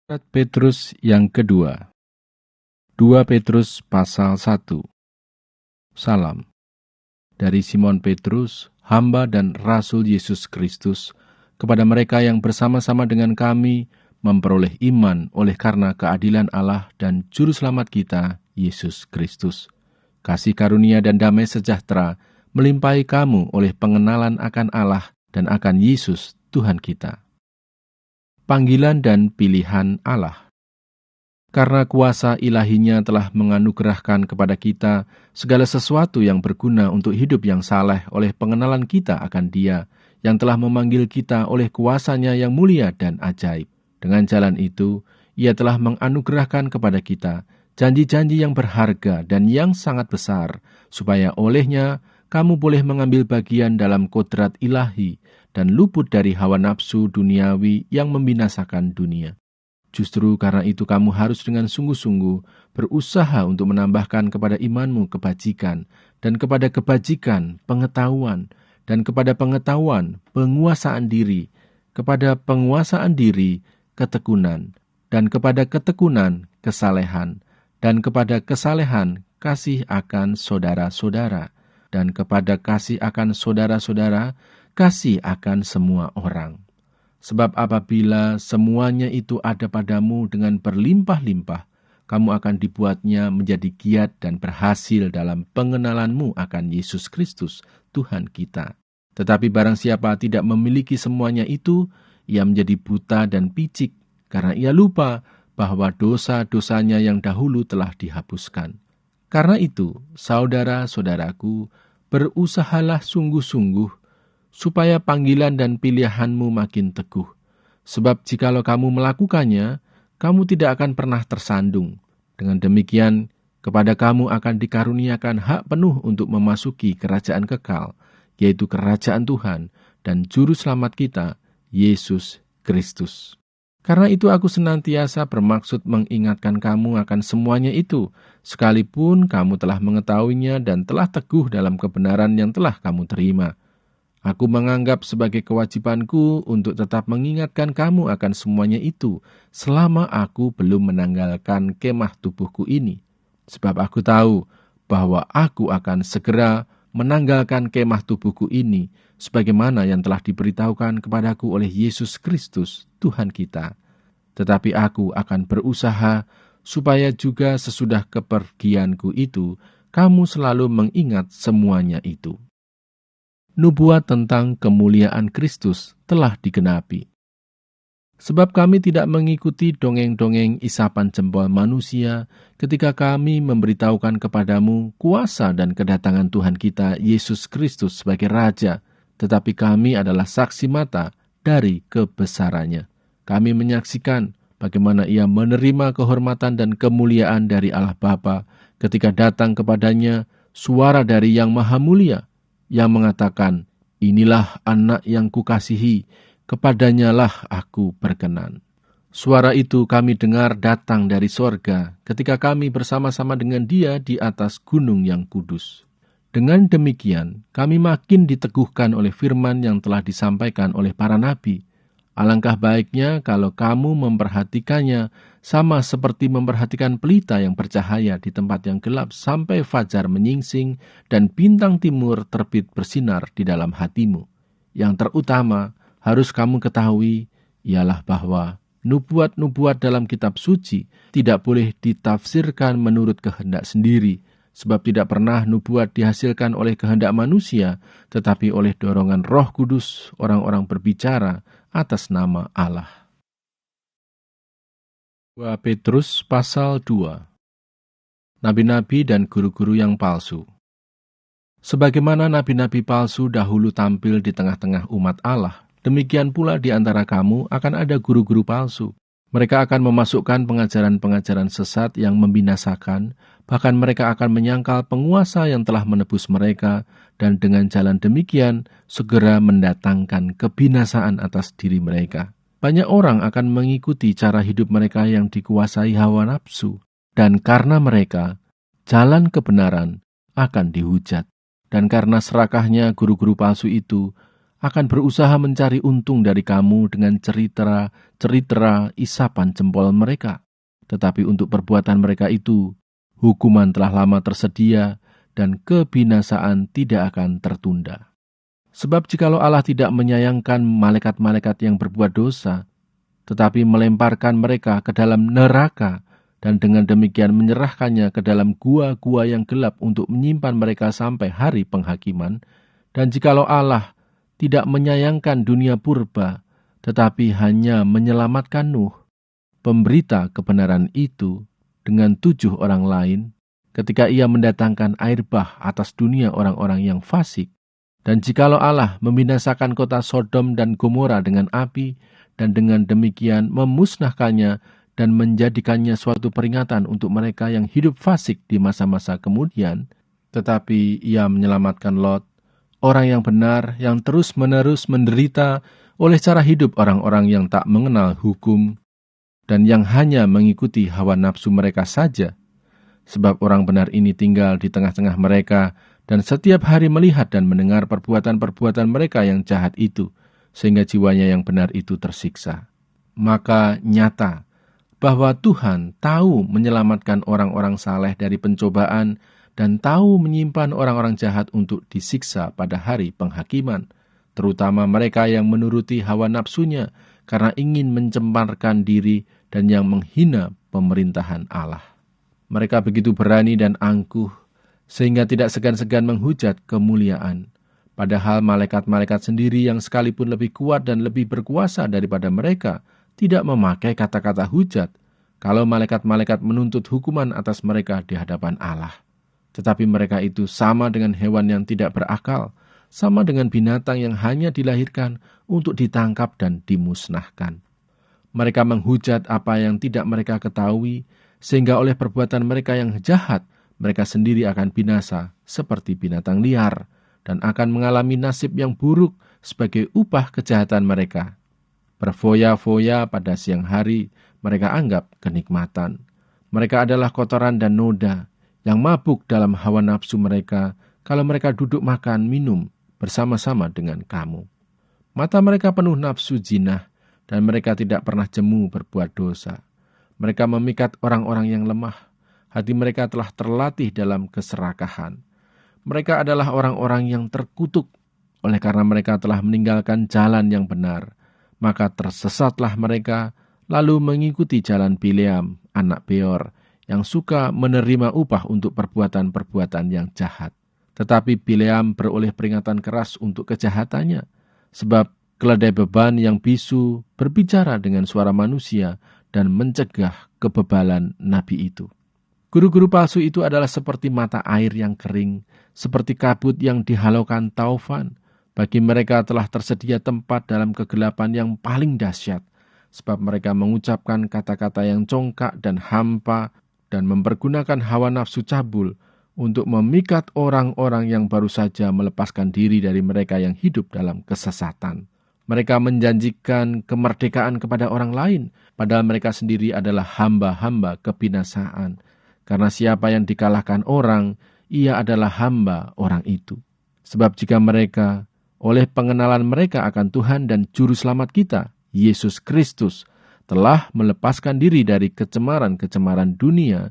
Surat Petrus yang kedua. 2 Petrus pasal 1. Salam. Dari Simon Petrus, hamba dan rasul Yesus Kristus, kepada mereka yang bersama-sama dengan kami memperoleh iman oleh karena keadilan Allah dan Juru Selamat kita, Yesus Kristus. Kasih karunia dan damai sejahtera melimpahi kamu oleh pengenalan akan Allah dan akan Yesus Tuhan kita. Panggilan dan pilihan Allah. Karena kuasa ilahinya telah menganugerahkan kepada kita segala sesuatu yang berguna untuk hidup yang saleh oleh pengenalan kita akan Dia, yang telah memanggil kita oleh kuasanya yang mulia dan ajaib. Dengan jalan itu, Ia telah menganugerahkan kepada kita janji-janji yang berharga dan yang sangat besar, supaya olehnya kamu boleh mengambil bagian dalam kodrat ilahi dan luput dari hawa nafsu duniawi yang membinasakan dunia. Justru karena itu kamu harus dengan sungguh-sungguh berusaha untuk menambahkan kepada imanmu kebajikan, dan kepada kebajikan pengetahuan, dan kepada pengetahuan penguasaan diri, kepada penguasaan diri ketekunan, dan kepada ketekunan kesalehan, dan kepada kesalehan kasih akan saudara-saudara, dan kepada kasih akan saudara-saudara kasih akan semua orang. Sebab apabila semuanya itu ada padamu dengan berlimpah-limpah, kamu akan dibuatnya menjadi giat dan berhasil dalam pengenalanmu akan Yesus Kristus, Tuhan kita. Tetapi barang siapa tidak memiliki semuanya itu, ia menjadi buta dan picik, karena ia lupa bahwa dosa-dosanya yang dahulu telah dihapuskan. Karena itu, saudara-saudaraku, berusahalah sungguh-sungguh supaya panggilan dan pilihanmu makin teguh. Sebab jikalau kamu melakukannya, kamu tidak akan pernah tersandung. Dengan demikian, kepada kamu akan dikaruniakan hak penuh untuk memasuki kerajaan kekal, yaitu kerajaan Tuhan dan Juru Selamat kita, Yesus Kristus. Karena itu aku senantiasa bermaksud mengingatkan kamu akan semuanya itu, sekalipun kamu telah mengetahuinya dan telah teguh dalam kebenaran yang telah kamu terima. Aku menganggap sebagai kewajibanku untuk tetap mengingatkan kamu akan semuanya itu selama aku belum menanggalkan kemah tubuhku ini. Sebab aku tahu bahwa aku akan segera menanggalkan kemah tubuhku ini sebagaimana yang telah diberitahukan kepadaku oleh Yesus Kristus, Tuhan kita. Tetapi aku akan berusaha supaya juga sesudah kepergianku itu, kamu selalu mengingat semuanya itu. Nubuat tentang kemuliaan Kristus telah digenapi. Sebab kami tidak mengikuti dongeng-dongeng isapan jempol manusia ketika kami memberitahukan kepadamu kuasa dan kedatangan Tuhan kita Yesus Kristus sebagai Raja, tetapi kami adalah saksi mata dari kebesarannya. Kami menyaksikan bagaimana Ia menerima kehormatan dan kemuliaan dari Allah Bapa ketika datang kepadanya suara dari Yang Maha Mulia, yang mengatakan, "Inilah anak yang kukasihi, kepadanyalah aku berkenan." Suara itu kami dengar datang dari sorga ketika kami bersama-sama dengan Dia di atas gunung yang kudus. Dengan demikian, kami makin diteguhkan oleh firman yang telah disampaikan oleh para nabi. Alangkah baiknya kalau kamu memperhatikannya sama seperti memperhatikan pelita yang bercahaya di tempat yang gelap sampai fajar menyingsing dan bintang timur terbit bersinar di dalam hatimu. Yang terutama harus kamu ketahui ialah bahwa nubuat-nubuat dalam kitab suci tidak boleh ditafsirkan menurut kehendak sendiri, sebab tidak pernah nubuat dihasilkan oleh kehendak manusia, tetapi oleh dorongan Roh Kudus orang-orang berbicara atas nama Allah. 2 Petrus pasal 2. Nabi-nabi dan guru-guru yang palsu. Sebagaimana nabi-nabi palsu dahulu tampil di tengah-tengah umat Allah, demikian pula di antara kamu akan ada guru-guru palsu. Mereka akan memasukkan pengajaran-pengajaran sesat yang membinasakan, bahkan mereka akan menyangkal penguasa yang telah menebus mereka, dan dengan jalan demikian segera mendatangkan kebinasaan atas diri mereka. Banyak orang akan mengikuti cara hidup mereka yang dikuasai hawa nafsu, dan karena mereka, jalan kebenaran akan dihujat. Dan karena serakahnya guru-guru palsu itu, akan berusaha mencari untung dari kamu dengan cerita isapan jempol mereka. Tetapi untuk perbuatan mereka itu, hukuman telah lama tersedia dan kebinasaan tidak akan tertunda. Sebab jikalau Allah tidak menyayangkan malaikat-malaikat yang berbuat dosa, tetapi melemparkan mereka ke dalam neraka, dan dengan demikian menyerahkannya ke dalam gua-gua yang gelap untuk menyimpan mereka sampai hari penghakiman, dan jikalau Allah tidak menyayangkan dunia purba, tetapi hanya menyelamatkan Nuh, pemberita kebenaran itu, dengan 7 orang lain, ketika ia mendatangkan air bah atas dunia orang-orang yang fasik. Dan jikalau Allah membinasakan kota Sodom dan Gomora dengan api, dan dengan demikian memusnahkannya dan menjadikannya suatu peringatan untuk mereka yang hidup fasik di masa-masa kemudian, tetapi ia menyelamatkan Lot, orang yang benar yang terus-menerus menderita oleh cara hidup orang-orang yang tak mengenal hukum dan yang hanya mengikuti hawa nafsu mereka saja. Sebab orang benar ini tinggal di tengah-tengah mereka dan setiap hari melihat dan mendengar perbuatan-perbuatan mereka yang jahat itu, sehingga jiwanya yang benar itu tersiksa. Maka nyata bahwa Tuhan tahu menyelamatkan orang-orang saleh dari pencobaan dan tahu menyimpan orang-orang jahat untuk disiksa pada hari penghakiman, terutama mereka yang menuruti hawa nafsunya karena ingin mencemparkan diri dan yang menghina pemerintahan Allah. Mereka begitu berani dan angkuh, sehingga tidak segan-segan menghujat kemuliaan. Padahal malaikat-malaikat sendiri yang sekalipun lebih kuat dan lebih berkuasa daripada mereka, tidak memakai kata-kata hujat, kalau malaikat-malaikat menuntut hukuman atas mereka di hadapan Allah. Tetapi mereka itu sama dengan hewan yang tidak berakal, sama dengan binatang yang hanya dilahirkan untuk ditangkap dan dimusnahkan. Mereka menghujat apa yang tidak mereka ketahui, sehingga oleh perbuatan mereka yang jahat, mereka sendiri akan binasa seperti binatang liar dan akan mengalami nasib yang buruk sebagai upah kejahatan mereka. Berfoya-foya pada siang hari, mereka anggap kenikmatan. Mereka adalah kotoran dan noda yang mabuk dalam hawa nafsu mereka kalau mereka duduk makan minum bersama-sama dengan kamu. Mata mereka penuh nafsu jinah dan mereka tidak pernah jemu berbuat dosa. Mereka memikat orang-orang yang lemah. Hati mereka telah terlatih dalam keserakahan. Mereka adalah orang-orang yang terkutuk oleh karena mereka telah meninggalkan jalan yang benar. Maka tersesatlah mereka, lalu mengikuti jalan Bileam, anak Beor, yang suka menerima upah untuk perbuatan-perbuatan yang jahat. Tetapi Bileam beroleh peringatan keras untuk kejahatannya, sebab keledai beban yang bisu berbicara dengan suara manusia dan mencegah kebebalan nabi itu. Guru-guru palsu itu adalah seperti mata air yang kering, seperti kabut yang dihalaukan taufan. Bagi mereka telah tersedia tempat dalam kegelapan yang paling dahsyat, sebab mereka mengucapkan kata-kata yang congkak dan hampa dan mempergunakan hawa nafsu cabul untuk memikat orang-orang yang baru saja melepaskan diri dari mereka yang hidup dalam kesesatan. Mereka menjanjikan kemerdekaan kepada orang lain, padahal mereka sendiri adalah hamba-hamba kebinasaan. Karena siapa yang dikalahkan orang, ia adalah hamba orang itu. Sebab jika mereka, oleh pengenalan mereka akan Tuhan dan Juru Selamat kita, Yesus Kristus, telah melepaskan diri dari kecemaran-kecemaran dunia,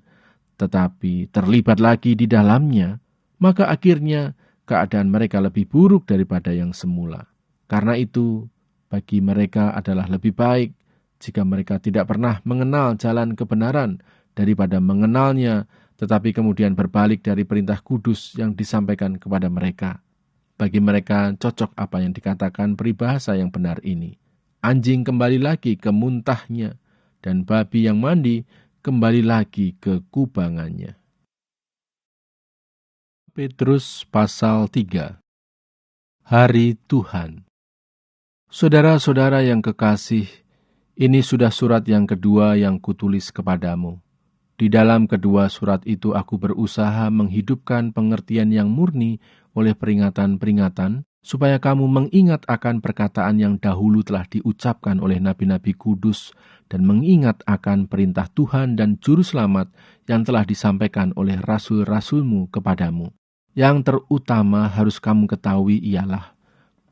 tetapi terlibat lagi di dalamnya, maka akhirnya keadaan mereka lebih buruk daripada yang semula. Karena itu, bagi mereka adalah lebih baik jika mereka tidak pernah mengenal jalan kebenaran, daripada mengenalnya, tetapi kemudian berbalik dari perintah kudus yang disampaikan kepada mereka. Bagi mereka cocok apa yang dikatakan peribahasa yang benar ini. Anjing kembali lagi ke muntahnya, dan babi yang mandi kembali lagi ke kubangannya. Petrus pasal 3. Hari Tuhan. Saudara-saudara yang kekasih, ini sudah surat yang kedua yang kutulis kepadamu. Di dalam kedua surat itu aku berusaha menghidupkan pengertian yang murni oleh peringatan-peringatan, supaya kamu mengingat akan perkataan yang dahulu telah diucapkan oleh nabi-nabi kudus, dan mengingat akan perintah Tuhan dan Juru Selamat yang telah disampaikan oleh rasul-rasulmu kepadamu. Yang terutama harus kamu ketahui ialah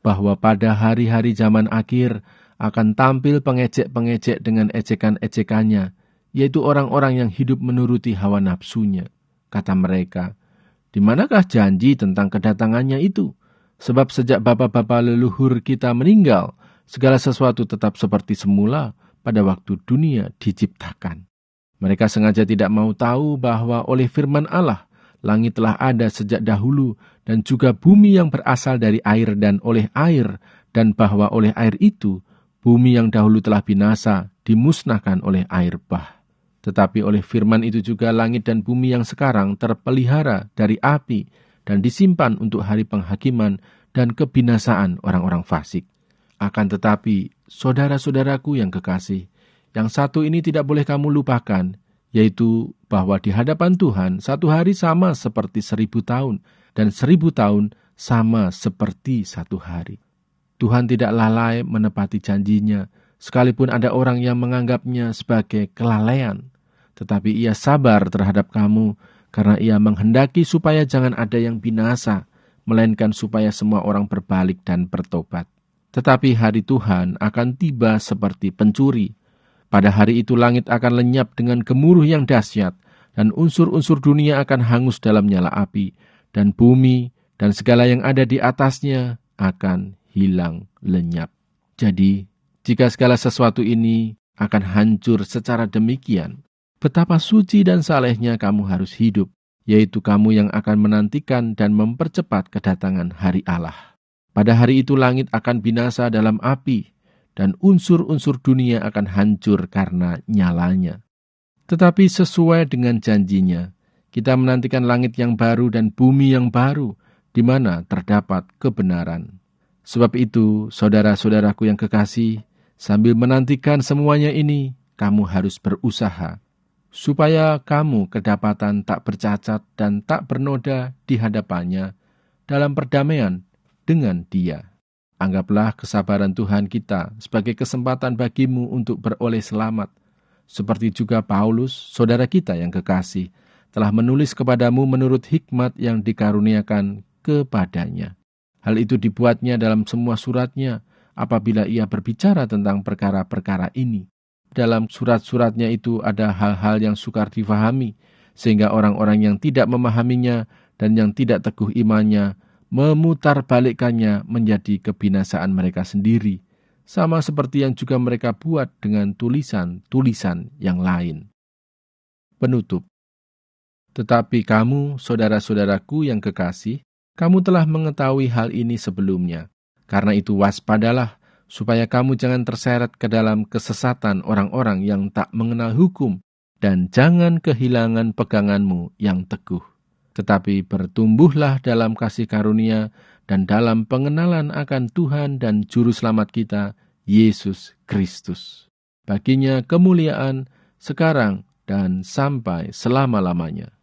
bahwa pada hari-hari zaman akhir akan tampil pengejek-pengejek dengan ejekan-ejekannya, yaitu orang-orang yang hidup menuruti hawa nafsunya. Kata mereka, di manakah janji tentang kedatangannya itu? Sebab sejak bapa-bapa leluhur kita meninggal, segala sesuatu tetap seperti semula pada waktu dunia diciptakan. Mereka sengaja tidak mau tahu bahwa oleh firman Allah, langit telah ada sejak dahulu, dan juga bumi yang berasal dari air dan oleh air, dan bahwa oleh air itu, bumi yang dahulu telah binasa, dimusnahkan oleh air bah. Tetapi oleh firman itu juga langit dan bumi yang sekarang terpelihara dari api, dan disimpan untuk hari penghakiman dan kebinasaan orang-orang fasik. Akan tetapi, saudara-saudaraku yang kekasih, yang satu ini tidak boleh kamu lupakan, yaitu bahwa di hadapan Tuhan satu hari sama seperti 1000 tahun, dan 1000 tahun sama seperti satu hari. Tuhan tidak lalai menepati janjinya, sekalipun ada orang yang menganggapnya sebagai kelalaian. Tetapi ia sabar terhadap kamu, karena ia menghendaki supaya jangan ada yang binasa, melainkan supaya semua orang berbalik dan bertobat. Tetapi hari Tuhan akan tiba seperti pencuri. Pada hari itu langit akan lenyap dengan gemuruh yang dahsyat, dan unsur-unsur dunia akan hangus dalam nyala api, dan bumi dan segala yang ada di atasnya akan hilang lenyap. Jadi, jika segala sesuatu ini akan hancur secara demikian, betapa suci dan salehnya kamu harus hidup, yaitu kamu yang akan menantikan dan mempercepat kedatangan hari Allah. Pada hari itu langit akan binasa dalam api, dan unsur-unsur dunia akan hancur karena nyalanya. Tetapi sesuai dengan janjinya, kita menantikan langit yang baru dan bumi yang baru, di mana terdapat kebenaran. Sebab itu, saudara-saudaraku yang kekasih, sambil menantikan semuanya ini, kamu harus berusaha, supaya kamu kedapatan tak bercacat dan tak bernoda di hadapannya dalam perdamaian dengan Dia. Anggaplah kesabaran Tuhan kita sebagai kesempatan bagimu untuk beroleh selamat, seperti juga Paulus, saudara kita yang kekasih, telah menulis kepadamu menurut hikmat yang dikaruniakan kepadanya. Hal itu dibuatnya dalam semua suratnya apabila ia berbicara tentang perkara-perkara ini. Dalam surat-suratnya itu ada hal-hal yang sukar difahami, sehingga orang-orang yang tidak memahaminya dan yang tidak teguh imannya memutarbalikkannya menjadi kebinasaan mereka sendiri, sama seperti yang juga mereka buat dengan tulisan-tulisan yang lain. Penutup. Tetapi kamu, saudara-saudaraku yang kekasih, kamu telah mengetahui hal ini sebelumnya. Karena itu waspadalah, supaya kamu jangan terseret ke dalam kesesatan orang-orang yang tak mengenal hukum, dan jangan kehilangan peganganmu yang teguh. Tetapi bertumbuhlah dalam kasih karunia dan dalam pengenalan akan Tuhan dan Juru Selamat kita, Yesus Kristus. Baginya kemuliaan sekarang dan sampai selama-lamanya.